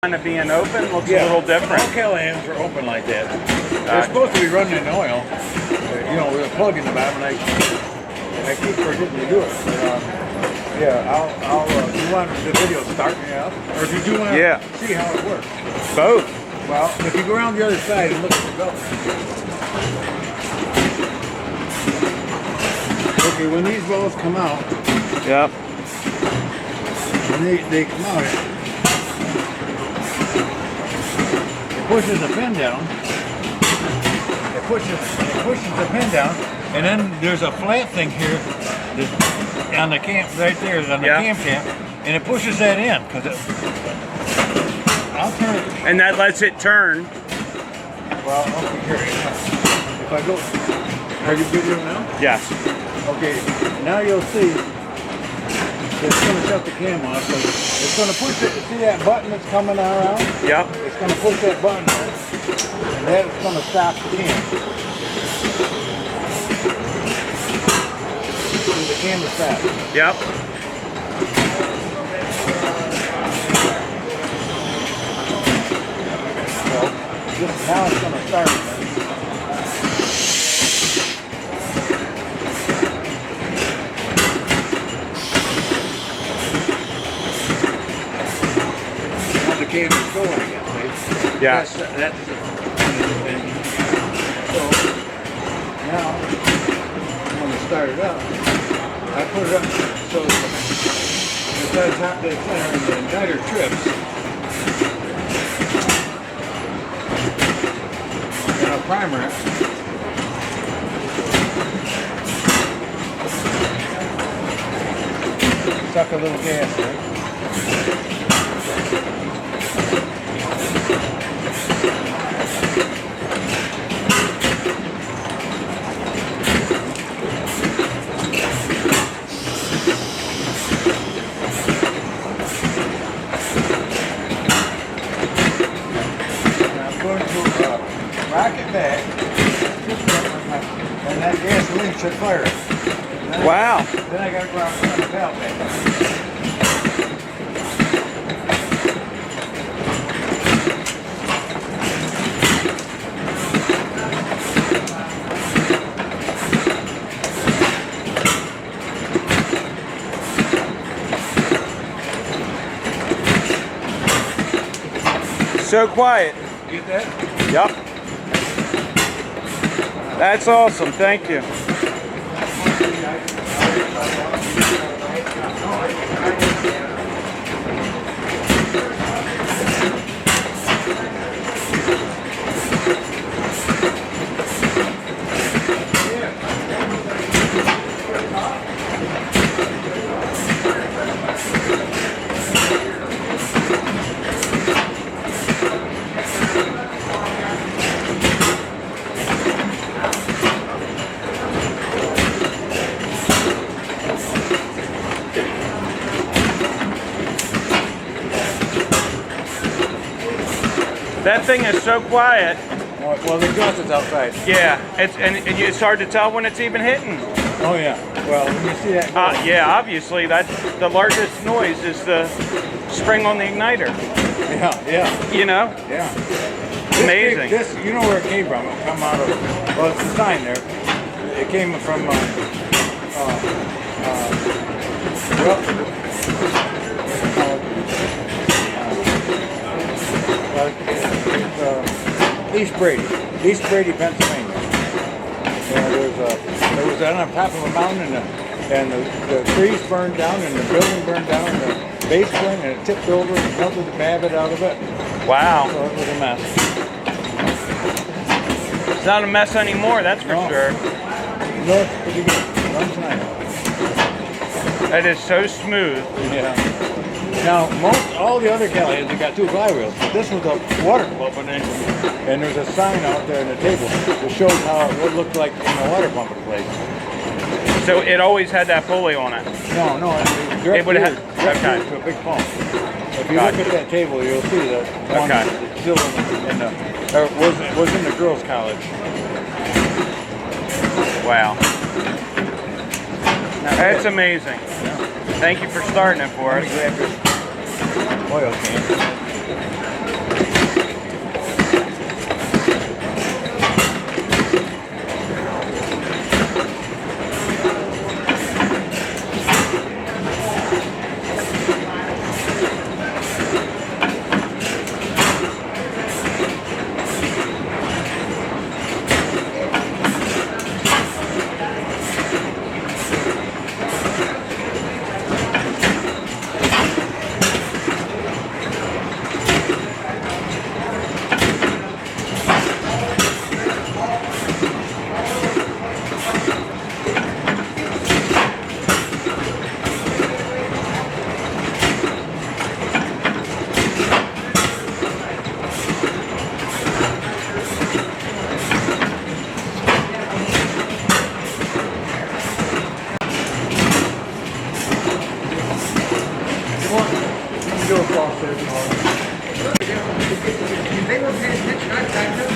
Kind of being open looks a little different. All Callahans are open like that. They're supposed to be running in oil, you know, with a plug in the bottom, and I keep forgetting to do it. Yeah, I'll do you want the video starting out, or if you do want to see how it works? Both. Well, if you go around the other side and look at the belt. Okay, when these bolts come out, when they come out, it pushes the pin down. It pushes the pin down, and then there's a flat thing here on the cam right there, on the cam, and it pushes that in because I'll turn it. And that lets it turn. Well, okay, here. If I go, are you video now? Yes. Okay, now you'll see it's going to shut the cam off. So it's going to push it. See that button that's coming around? Yep. It's going to push that button there, and that's going to stop the cam. See, the cam is stopped. Yep. So now it's going to start. Cam is going again, right? Yeah. That's the so now I'm going to start it up. I put it up so it's at the top of the center and the igniter trips. And I'll primer it. Suck a little gas there. Rock it back, and that gasoline should fire it. Wow. Then I got to go out and run the valve back. So quiet. Get that? Yep. That's awesome. Thank you. That thing is so quiet. Well, the exhaust is outside. Yeah, it's hard to tell when it's even hitting. Oh yeah. Well, when you see that. Yeah, obviously that's the largest noise is the spring on the igniter. Yeah. You know? Yeah. Amazing. This, you know where it came from? It come out of. Well, it's the sign there. It came from. East Brady, Pennsylvania. There was that on top of a mountain, and the trees burned down, and the building burned down, and the base went, and it tipped over and melted the babbitt out of it. Wow. So it was a mess. It's not a mess anymore, that's for sure. No, it's pretty good. Runs nice. That is so smooth. Yeah. Now, all the other Callahans have got two flywheels, but this was a water pumping engine, and there's a sign out there on the table that shows how it would look like in a water pumping place. So it always had that pulley on it? No, it would have to a big pump. If you look at that table, you'll see the one that's still in the was in the girls' college. Wow. That's amazing. Yeah. Thank you for starting it for us. Let me grab this oil can. They were paying attention. I